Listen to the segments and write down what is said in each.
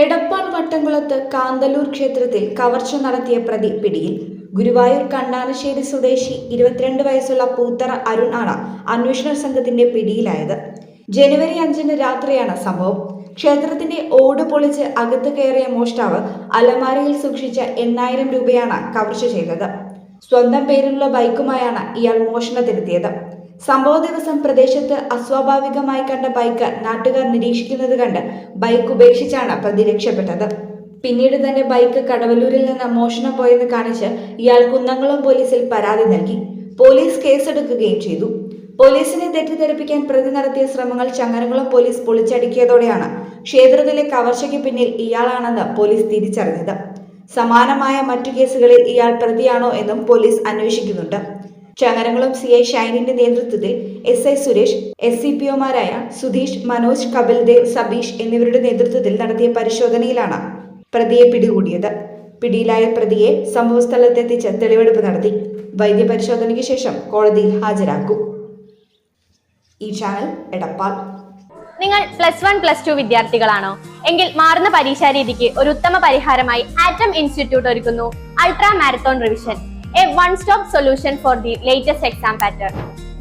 എടപ്പാൾ വട്ടംകുളത്ത് കാന്തല്ലൂർ ക്ഷേത്രത്തിൽ കവർച്ച നടത്തിയ പ്രതി പിടിയിൽ. ഗുരുവായൂർ കണ്ണാനശ്ശേരി സ്വദേശി 22 വയസ്സുള്ള പൂത്തറ അരുൺ ആണ് അന്വേഷണ സംഘത്തിന്റെ പിടിയിലായത്. ജനുവരി 5 രാത്രിയാണ് സംഭവം. ക്ഷേത്രത്തിന്റെ ഓട് പൊളിച്ച് അകത്ത് കയറിയ മോഷ്ടാവ് അലമാരയിൽ സൂക്ഷിച്ച 8000 രൂപയാണ് കവർച്ച ചെയ്തത്. സ്വന്തം പേരിലുള്ള ബൈക്കുമായാണ് ഇയാൾ മോഷണത്തിനെത്തിയത്. സംഭവ ദിവസം പ്രദേശത്ത് അസ്വാഭാവികമായി കണ്ട ബൈക്ക് നാട്ടുകാർ നിരീക്ഷിക്കുന്നത് കണ്ട് ബൈക്ക് ഉപേക്ഷിച്ചാണ് പ്രതി രക്ഷപ്പെട്ടത്. പിന്നീട് തന്നെ ബൈക്ക് കടവല്ലൂരിൽ നിന്ന് മോഷണം പോയെന്ന് കാണിച്ച് ഇയാൾ കുന്നംകുളം പോലീസിൽ പരാതി നൽകി. പോലീസ് കേസെടുക്കുകയും ചെയ്തു. പോലീസിനെ തെറ്റിദ്ധരിപ്പിക്കാൻ പ്രതി നടത്തിയ ശ്രമങ്ങൾ ചങ്ങരംകുളം പോലീസ് പൊളിച്ചടുക്കിയതോടെയാണ് ക്ഷേത്രത്തിലെ കവർച്ചയ്ക്ക് പിന്നിൽ ഇയാളാണെന്ന് പോലീസ് തിരിച്ചറിഞ്ഞത്. സമാനമായ മറ്റു കേസുകളിൽ ഇയാൾ പ്രതിയാണോ എന്നും പോലീസ് അന്വേഷിക്കുന്നുണ്ട്. ചങ്ങരംകുളം CI ഷൈനിന്റെ നേതൃത്വത്തിൽ SI സുരേഷ്, SCPOമാരായ സുധീഷ്, മനോജ്, കപിൽദേവ്, സബീഷ് എന്നിവരുടെ നേതൃത്വത്തിൽ നടത്തിയ പരിശോധനയിലാണ് പ്രതിയെ പിടികൂടിയത്. പിടിയിലായ പ്രതിയെ സംഭവസ്ഥലത്തെത്തിച്ച് തെളിവെടുപ്പ് നടത്തി. വൈദ്യപരിശോധനയ്ക്ക് ശേഷം കോടതിയിൽ ഹാജരാക്കും. ഈ ചാനൽ എടപ്പാൾ. നിങ്ങൾ +1, +2 വിദ്യാർത്ഥികളാണോ? എങ്കിൽ മാറുന്ന പരീക്ഷാ രീതിക്ക് ഒരു ഉത്തമ പരിഹാരമായി ആറ്റം ഇൻസ്റ്റിറ്റ്യൂട്ട് ഒരുക്കുന്നു ultra marathon revision, A one stop solution for the latest exam pattern.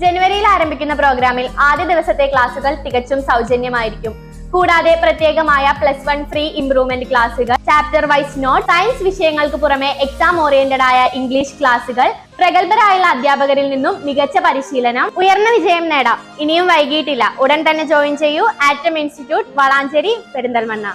ജനുവരിയിൽ ആരംഭിക്കുന്ന പ്രോഗ്രാമിൽ ആദ്യ ദിവസത്തെ ക്ലാസുകൾ തികച്ചും സൗജന്യമായിരിക്കും. കൂടാതെ പ്രത്യേകമായ +1 ഫ്രീ ഇംപ്രൂവ്മെന്റ് ക്ലാസുകൾ, ചാപ്റ്റർ വൈസ് നോട്ട്, സയൻസ് വിഷയങ്ങൾക്ക് പുറമെ എക്സാം ഓറിയന്റഡ് ആയ ഇംഗ്ലീഷ് ക്ലാസുകൾ, പ്രഗത്ഭരായുള്ള അധ്യാപകരിൽ നിന്നും മികച്ച പരിശീലനം, ഉയർന്ന വിജയം നേടാം. ഇനിയും വൈകിയിട്ടില്ല, ഉടൻ തന്നെ ജോയിൻ ചെയ്യൂ. Atom institute, Valanchery, Perinthalmanna.